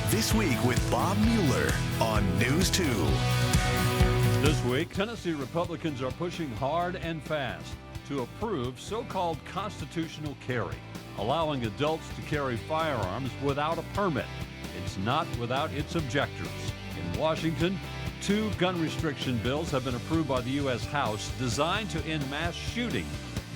This Week with Bob Mueller on News 2. This week, Tennessee Republicans are pushing hard and fast to approve so-called constitutional carry, allowing adults to carry firearms without a permit. It's not without its objectors. In Washington, 2 gun restriction bills have been approved by the U.S. House designed to end mass shooting.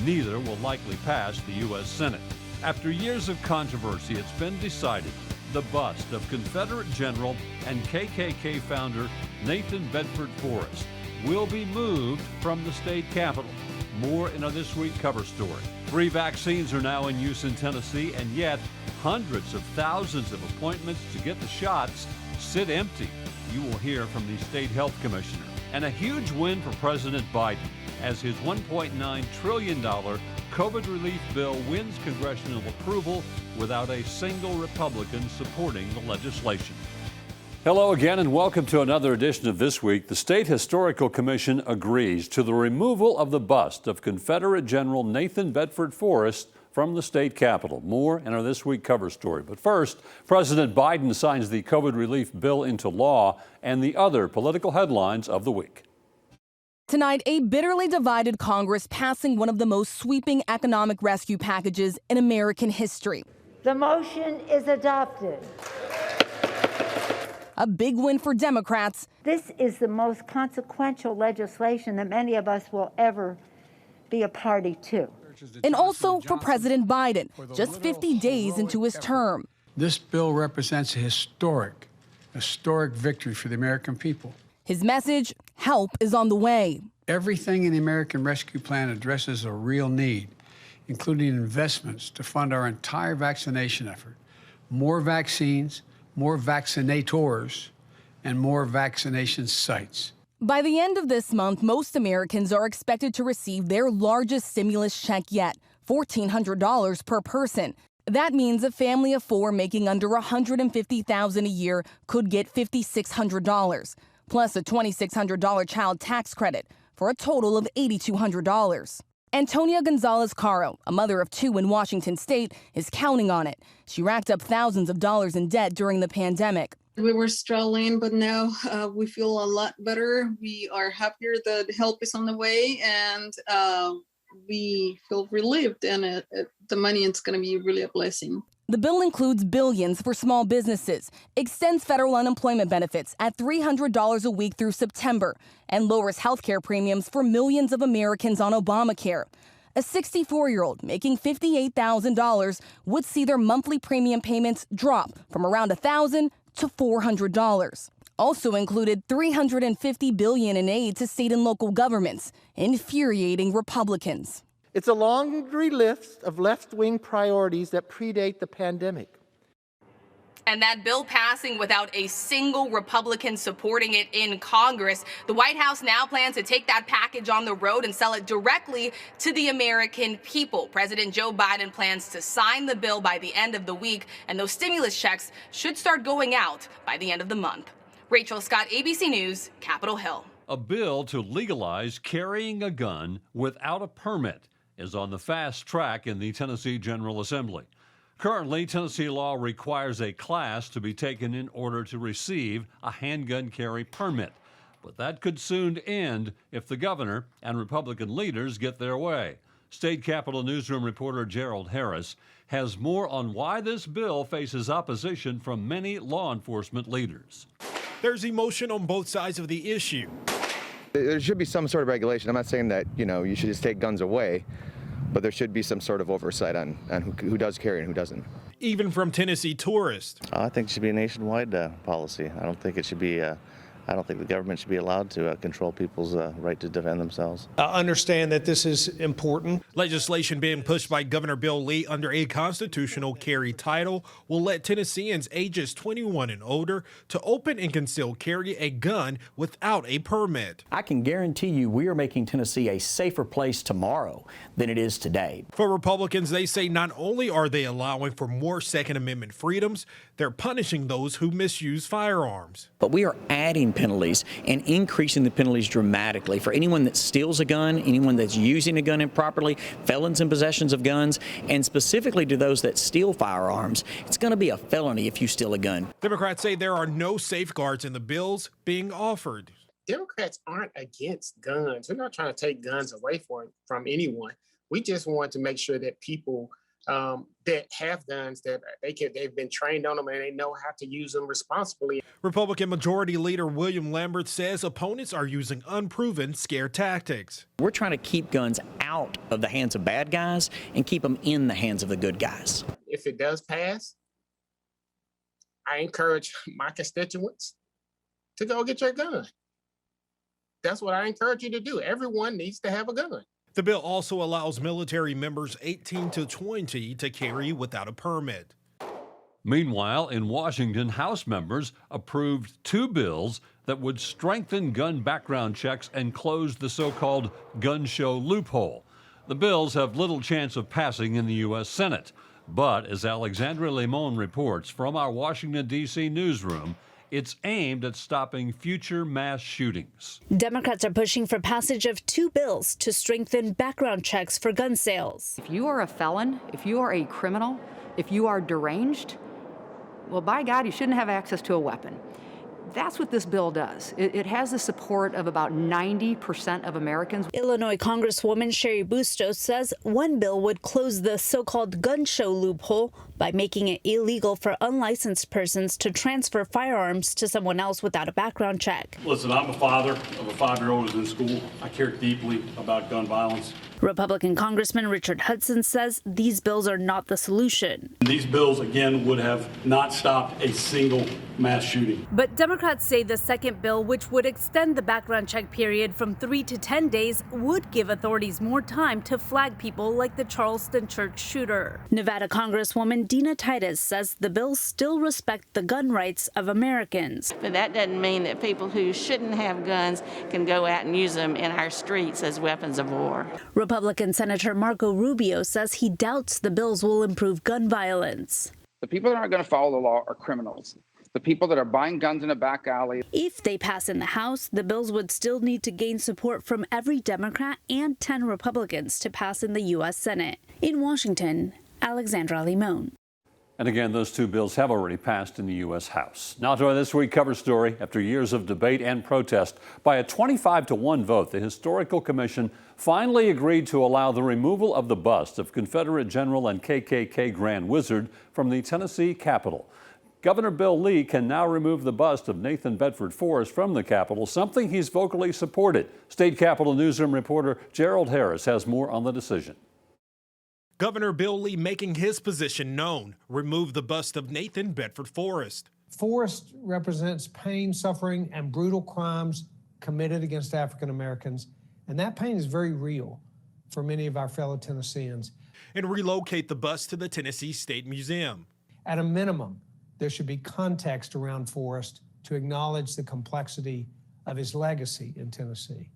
Neither will likely pass the U.S. Senate. After years of controversy, it's been decided the bust of Confederate General and KKK founder Nathan Bedford Forrest will be moved from the state capitol. More in our This Week cover story. 3 vaccines are now in use in Tennessee, and yet hundreds of thousands of appointments to get the shots sit empty. You will hear from the state health commissioner. And a huge win for President Biden as his $1.9 trillion COVID relief bill wins congressional approval without a single Republican supporting the legislation. Hello again and welcome to another edition of This Week. The State Historical Commission agrees to the removal of the bust of Confederate General Nathan Bedford Forrest from the state capitol. More in our This Week cover story. But first, President Biden signs the COVID relief bill into law and the other political headlines of the week. Tonight, a bitterly divided Congress passing one of the most sweeping economic rescue packages in American history. The motion is adopted. A big win for Democrats. This is the most consequential legislation that many of us will ever be a party to. And also for President Biden, just 50 days into his term. This bill represents a historic victory for the American people. His message, help is on the way. Everything in the American Rescue Plan addresses a real need, including investments to fund our entire vaccination effort, more vaccines, more vaccinators, and more vaccination sites. By the end of this month, most Americans are expected to receive their largest stimulus check yet, $1,400 per person. That means a family of 4 making under $150,000 a year could get $5,600, plus a $2,600 child tax credit, for a total of $8,200. Antonia Gonzalez-Caro, a mother of 2 in Washington state, is counting on it. She racked up thousands of dollars in debt during the pandemic. We were struggling, but now we feel a lot better. We are happier that help is on the way, and we feel relieved, and the money is going to be really a blessing. The bill includes billions for small businesses, extends federal unemployment benefits at $300 a week through September, and lowers health care premiums for millions of Americans on Obamacare. A 64-year-old making $58,000 would see their monthly premium payments drop from around $1,000 to $400. Also included $350 billion in aid to state and local governments, infuriating Republicans. It's a laundry list of left-wing priorities that predate the pandemic. And that bill passing without a single Republican supporting it in Congress. The White House now plans to take that package on the road and sell it directly to the American people. President Joe Biden plans to sign the bill by the end of the week, and those stimulus checks should start going out by the end of the month. Rachel Scott, ABC News, Capitol Hill. A bill to legalize carrying a gun without a permit is on the fast track in the Tennessee General Assembly. Currently, Tennessee law requires a class to be taken in order to receive a handgun carry permit. But that could soon end if the governor and Republican leaders get their way. State Capitol Newsroom reporter Gerald Harris has more on why this bill faces opposition from many law enforcement leaders. There's emotion on both sides of the issue. There should be some sort of regulation. I'm not saying that, you should just take guns away, but there should be some sort of oversight on who does carry and who doesn't. Even from Tennessee tourists. I think it should be a nationwide policy. I don't think it should be I don't think the government should be allowed to control people's right to defend themselves. I understand that this is important. Legislation being pushed by Governor Bill Lee under a constitutional carry title will let Tennesseans ages 21 and older to open and conceal carry a gun without a permit. I can guarantee you we are making Tennessee a safer place tomorrow than it is today. For Republicans, they say not only are they allowing for more Second Amendment freedoms, they're punishing those who misuse firearms. But we are adding penalties and increasing the penalties dramatically for anyone that steals a gun, anyone that's using a gun improperly, felons in possessions of guns, and specifically to those that steal firearms. It's going to be a felony if you steal a gun. Democrats say there are no safeguards in the bills being offered. Democrats aren't against guns. We're not trying to take guns away from anyone. We just want to make sure that people that have guns, that they've been trained on them and they know how to use them responsibly. Republican Majority Leader William Lambert says opponents are using unproven scare tactics. We're trying to keep guns out of the hands of bad guys and keep them in the hands of the good guys. If it does pass, I encourage my constituents to go get your gun. That's what I encourage you to do. Everyone needs to have a gun. The bill also allows military members 18 to 20 to carry without a permit. Meanwhile, in Washington, House members approved 2 bills that would strengthen gun background checks and close the so-called gun show loophole. The bills have little chance of passing in the U.S. Senate. But as Alexandra Limon reports from our Washington, D.C. newsroom, it's aimed at stopping future mass shootings. Democrats are pushing for passage of 2 bills to strengthen background checks for gun sales. If you are a felon, if you are a criminal, if you are deranged, well, by God, you shouldn't have access to a weapon. That's what this bill does. It has the support of about 90% of Americans. Illinois Congresswoman Sherry Bustos says one bill would close the so-called gun show loophole by making it illegal for unlicensed persons to transfer firearms to someone else without a background check. Listen, I'm a father of a 5-year-old who's in school. I care deeply about gun violence. Republican Congressman Richard Hudson says these bills are not the solution. These bills, again, would have not stopped a single mass shooting. But Democrats say the second bill, which would extend the background check period from 3 to 10 days, would give authorities more time to flag people like the Charleston church shooter. Nevada Congresswoman Dina Titus says the bills still respect the gun rights of Americans. But that doesn't mean that people who shouldn't have guns can go out and use them in our streets as weapons of war. Republican Senator Marco Rubio says he doubts the bills will improve gun violence. The people that aren't going to follow the law are criminals. The people that are buying guns in a back alley. If they pass in the House, the bills would still need to gain support from every Democrat and 10 Republicans to pass in the U.S. Senate. In Washington, Alexandra Limon. And again, those 2 bills have already passed in the U.S. House. Now to our This Week cover story. After years of debate and protest, by a 25-1 vote, the Historical Commission finally agreed to allow the removal of the bust of Confederate General and KKK Grand Wizard from the Tennessee Capitol. Governor Bill Lee can now remove the bust of Nathan Bedford Forrest from the Capitol, something he's vocally supported. State Capitol newsroom reporter Gerald Harris has more on the decision. Governor Bill Lee making his position known, remove the bust of Nathan Bedford Forrest. Forrest represents pain, suffering, and brutal crimes committed against African Americans, and that pain is very real for many of our fellow Tennesseans. And relocate the bust to the Tennessee State Museum. At a minimum, there should be context around Forrest to acknowledge the complexity of his legacy in Tennessee.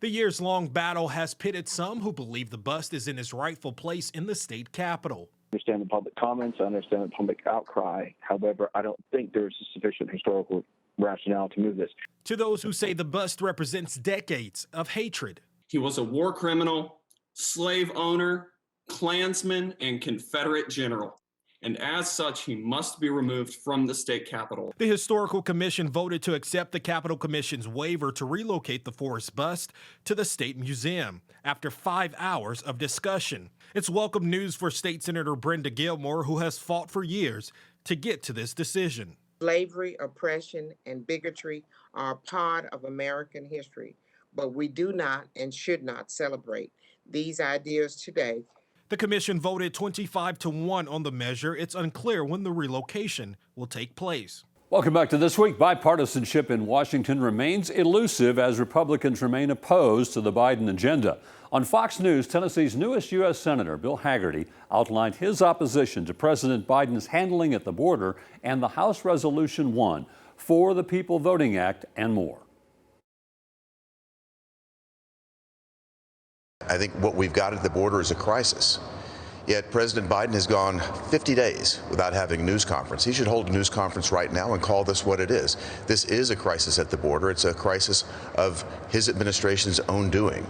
The years-long battle has pitted some who believe the bust is in its rightful place in the state capitol. I understand the public comments, I understand the public outcry. However, I don't think there's a sufficient historical rationale to move this. To those who say the bust represents decades of hatred. He was a war criminal, slave owner, Klansman, and Confederate general. And as such, he must be removed from the state capitol. The Historical Commission voted to accept the Capitol Commission's waiver to relocate the Forrest bust to the State Museum after 5 hours of discussion. It's welcome news for State Senator Brenda Gilmore, who has fought for years to get to this decision. Slavery, oppression, and bigotry are a part of American history, but we do not and should not celebrate these ideas today. The commission voted 25-1 on the measure. It's unclear when the relocation will take place. Welcome back to This Week. Bipartisanship in Washington remains elusive as Republicans remain opposed to the Biden agenda. On Fox News, Tennessee's newest U.S. Senator, Bill Hagerty, outlined his opposition to President Biden's handling at the border and the House Resolution 1 for the People Voting Act and more. I think what we've got at the border is a crisis. Yet President Biden has gone 50 days without having a news conference. He should hold a news conference right now and call this what it is. This is a crisis at the border. It's a crisis of his administration's own doing.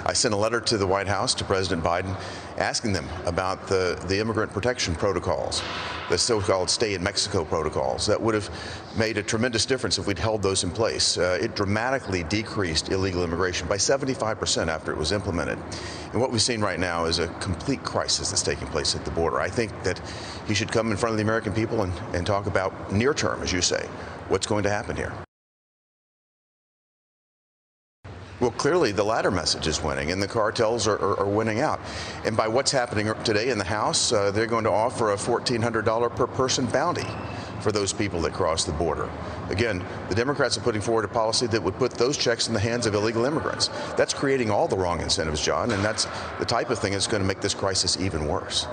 I sent a letter to the White House, to President Biden, asking them about the immigrant protection protocols, the so-called stay in Mexico protocols. That would have made a tremendous difference if we'd held those in place. It dramatically decreased illegal immigration by 75% after it was implemented. And what we've seen right now is a complete crisis that's taking place at the border. I think that he should come in front of the American people and talk about near term, as you say, what's going to happen here. Well, clearly the latter message is winning, and the cartels are winning out. And by what's happening today in the House, they're going to offer a $1,400 per person bounty for those people that cross the border. Again, the Democrats are putting forward a policy that would put those checks in the hands of illegal immigrants. That's creating all the wrong incentives, John, and that's the type of thing that's going to make this crisis even worse.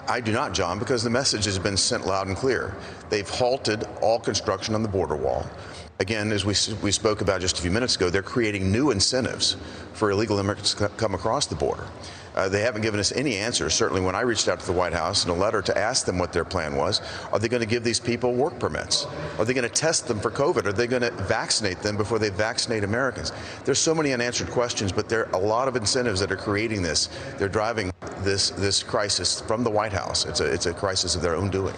I do not, John, because the message has been sent loud and clear. They've halted all construction on the border wall. Again, as we spoke about just a few minutes ago, they're creating new incentives for illegal immigrants to come across the border. They haven't given us any answers. Certainly when I reached out to the White House in a letter to ask them what their plan was, are they going to give these people work permits? Are they going to test them for COVID? Are they going to vaccinate them before they vaccinate Americans? There's so many unanswered questions, but there are a lot of incentives that are creating this. They're driving this crisis from the White House. It's a crisis of their own doing.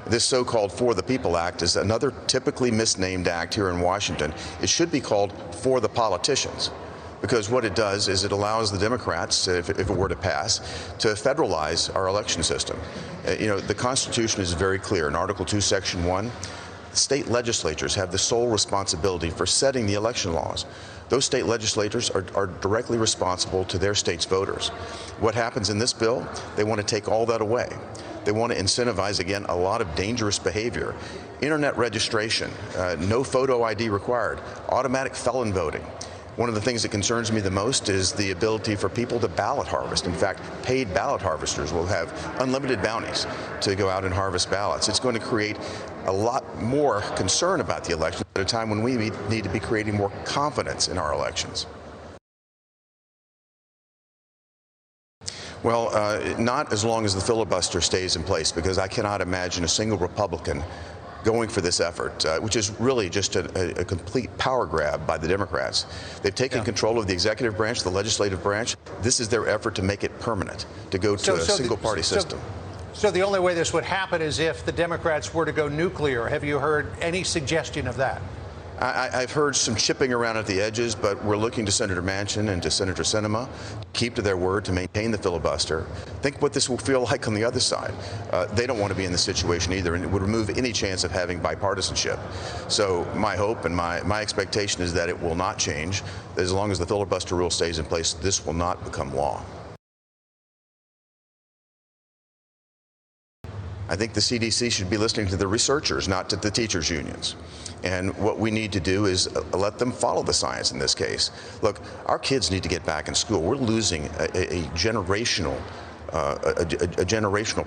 This so-called For the People Act is another typically misnamed act here in Washington. It should be called For the Politicians, because what it does is it allows the Democrats, if it were to pass, to federalize our election system. The Constitution is very clear. In Article 2, Section 1, state legislatures have the sole responsibility for setting the election laws. Those state legislators are directly responsible to their state's voters. What happens in this bill? They want to take all that away. They want to incentivize, again, a lot of dangerous behavior. Internet registration, no photo ID required, automatic felon voting. One of the things that concerns me the most is the ability for people to ballot harvest. In fact, paid ballot harvesters will have unlimited bounties to go out and harvest ballots. It's going to create a lot more concern about the election at a time when we need to be creating more confidence in our elections. Well, not as long as the filibuster stays in place, because I cannot imagine a single Republican going for this effort, which is really just a complete power grab by the Democrats. They've taken control of the executive branch, the legislative branch. This is their effort to make it permanent, to go to a single-party system. So the only way this would happen is if the Democrats were to go nuclear. Have you heard any suggestion of that? I've heard some chipping around at the edges, but we're looking to Senator Manchin and to Senator Sinema to keep to their word to maintain the filibuster. Think what this will feel like on the other side. They don't want to be in this situation either, and it would remove any chance of having bipartisanship. So my hope and my expectation is that it will not change. As long as the filibuster rule stays in place, this will not become law. I think the CDC should be listening to the researchers, not to the teachers' unions. And what we need to do is let them follow the science in this case. Look, our kids need to get back in school. We're losing a generational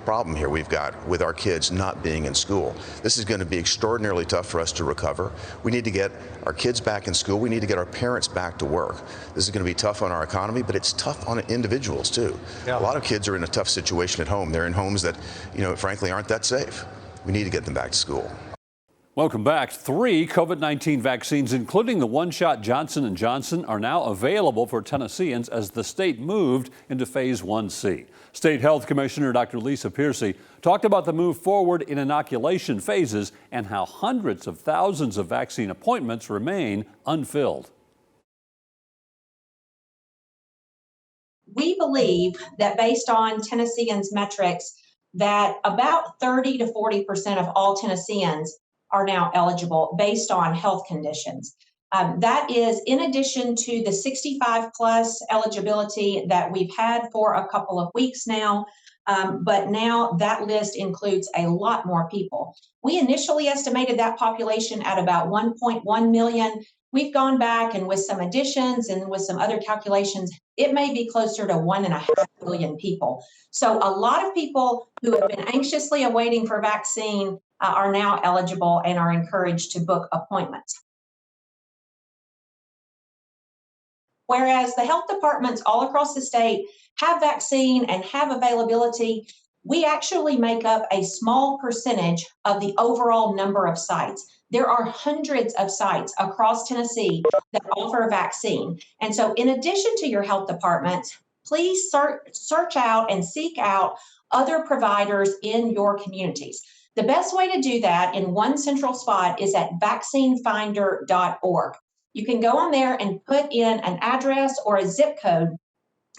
problem here we've got with our kids not being in school. This is going to be extraordinarily tough for us to recover. We need to get our kids back in school. We need to get our parents back to work. This is going to be tough on our economy, but it's tough on individuals too. Yeah. A lot of kids are in a tough situation at home. They're in homes that, frankly aren't that safe. We need to get them back to school. Welcome back. 3 COVID-19 vaccines, including the one-shot Johnson & Johnson, are now available for Tennesseans as the state moved into Phase 1C. State Health Commissioner Dr. Lisa Piercy talked about the move forward in inoculation phases and how hundreds of thousands of vaccine appointments remain unfilled. We believe that based on Tennesseans' metrics, that about 30 to 40% of all Tennesseans are now eligible based on health conditions. That is in addition to the 65 plus eligibility that we've had for a couple of weeks now, but now that list includes a lot more people. We initially estimated that population at about 1.1 million. We've gone back and with some additions and with some other calculations, it may be closer to 1.5 million people. So a lot of people who have been anxiously awaiting for vaccine are now eligible and are encouraged to book appointments. Whereas the health departments all across the state have vaccine and have availability, we actually make up a small percentage of the overall number of sites. There are hundreds of sites across Tennessee that offer vaccine. And so in addition to your health departments, please search out and seek out other providers in your communities. The best way to do that in one central spot is at vaccinefinder.org. You can go on there and put in an address or a zip code,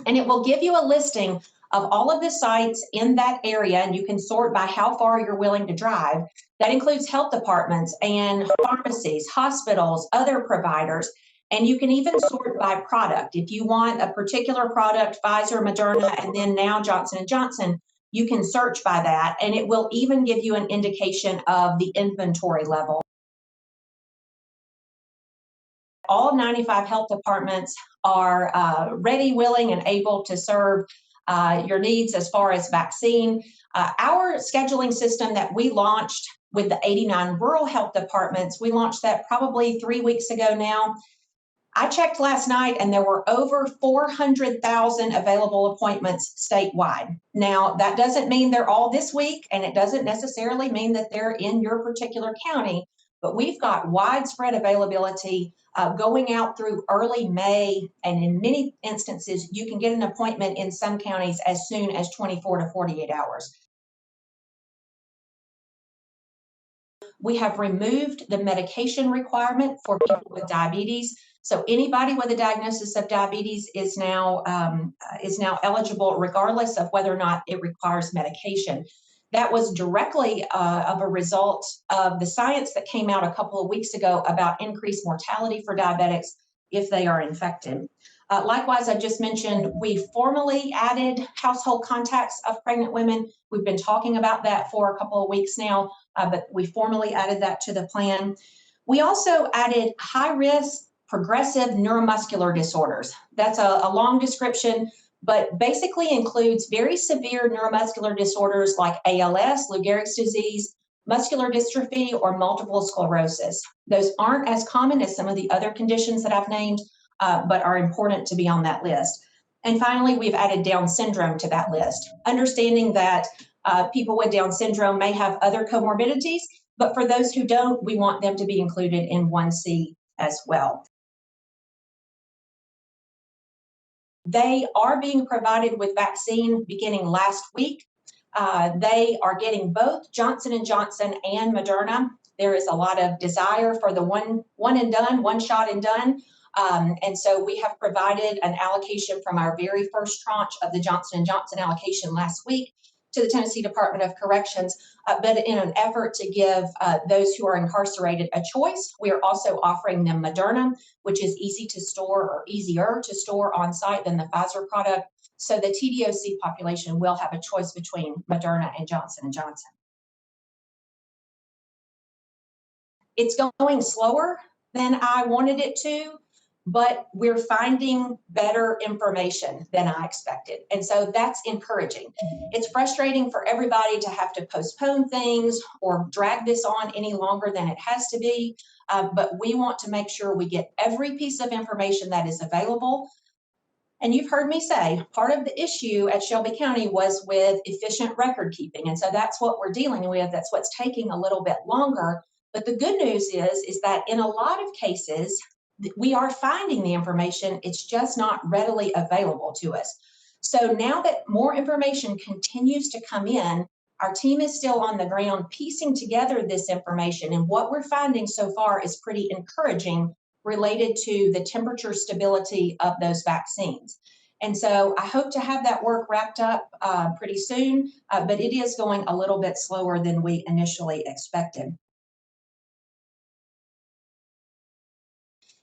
and it will give you a listing of all of the sites in that area, and you can sort by how far you're willing to drive. That includes health departments and pharmacies, hospitals, other providers, and you can even sort by product. If you want a particular product, Pfizer, Moderna, and then now Johnson & Johnson, you can search by that, and it will even give you an indication of the inventory level. All 95 health departments are ready, willing, and able to serve your needs as far as vaccine. Our scheduling system that we launched with the 89 rural health departments, we launched that probably 3 weeks ago now. I checked last night and there were over 400,000 available appointments statewide. Now, that doesn't mean they're all this week, and it doesn't necessarily mean that they're in your particular county, but we've got widespread availability going out through early May, and in many instances, you can get an appointment in some counties as soon as 24 to 48 hours. We have removed the medication requirement for people with diabetes. So anybody with a diagnosis of diabetes is now eligible, regardless of whether or not it requires medication. That was directly of a result of the science that came out a couple of weeks ago about increased mortality for diabetics if they are infected. Likewise, I just mentioned we formally added household contacts of pregnant women. We've been talking about that for a couple of weeks now, but we formally added that to the plan. We also added high-risk progressive neuromuscular disorders. That's a long description, but basically includes very severe neuromuscular disorders like ALS, Lou Gehrig's disease, muscular dystrophy, or multiple sclerosis. Those aren't as common as some of the other conditions that I've named, but are important to be on that list. And finally, we've added Down syndrome to that list, understanding that people with Down syndrome may have other comorbidities, but for those who don't, we want them to be included in 1C as well. They are being provided with vaccine beginning last week. They are getting both Johnson & Johnson and Moderna. There is a lot of desire for the one and done, one shot and done. And so we have provided an allocation from our very first tranche of the Johnson & Johnson allocation last week to the Tennessee Department of Corrections, but in an effort to give those who are incarcerated a choice, we are also offering them Moderna, which is easy to store or easier to store on site than the Pfizer product. So the TDOC population will have a choice between Moderna and Johnson & Johnson. It's going slower than I wanted it to, but we're finding better information than I expected. And so that's encouraging. It's frustrating for everybody to have to postpone things or drag this on any longer than it has to be. But we want to make sure we get every piece of information that is available. And you've heard me say, part of the issue at Shelby County was with efficient record keeping. And so that's what we're dealing with. That's what's taking a little bit longer. But the good news is that in a lot of cases, we are finding the information, it's just not readily available to us. So now that more information continues to come in, our team is still on the ground piecing together this information. And what we're finding so far is pretty encouraging related to the temperature stability of those vaccines. And so I hope to have that work wrapped up pretty soon, but it is going a little bit slower than we initially expected.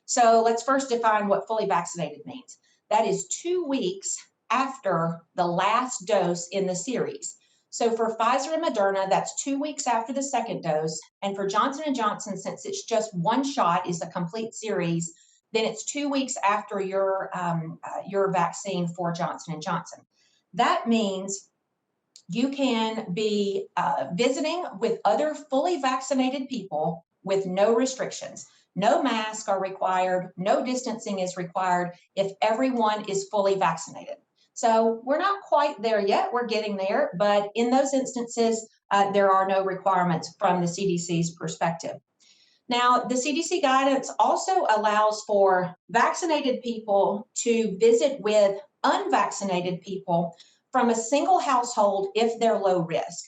So let's first define what fully vaccinated means. That is 2 weeks after the last dose in the series. So for Pfizer and Moderna, that's 2 weeks after the second dose. And for Johnson & Johnson, since it's just one shot is a complete series, then it's 2 weeks after your vaccine for Johnson & Johnson. That means you can be visiting with other fully vaccinated people with no restrictions. no masks are required, no distancing is required if everyone is fully vaccinated. So we're not quite there yet. We're getting there, but in those instances, there are no requirements from the CDC's perspective. Now, the CDC guidance also allows for vaccinated people to visit with unvaccinated people from a single household if they're low risk.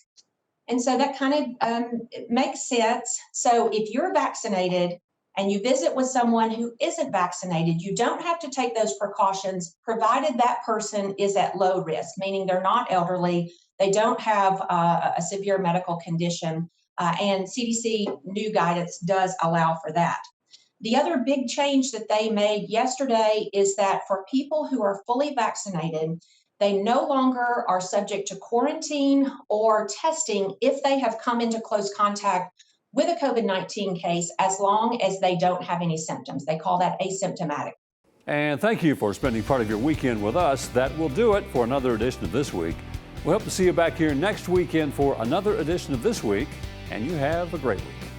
And so that kind of makes sense. So if you're vaccinated and you visit with someone who isn't vaccinated, you don't have to take those precautions, provided that person is at low risk, meaning they're not elderly, they don't have a severe medical condition, and CDC new guidance does allow for that. The other big change that they made yesterday is that for people who are fully vaccinated, they no longer are subject to quarantine or testing if they have come into close contact with a COVID-19 case, as long as they don't have any symptoms. They call that asymptomatic. And thank you for spending part of your weekend with us. That will do it for another edition of This Week. We hope to see you back here next weekend for another edition of This Week, and you have a great week.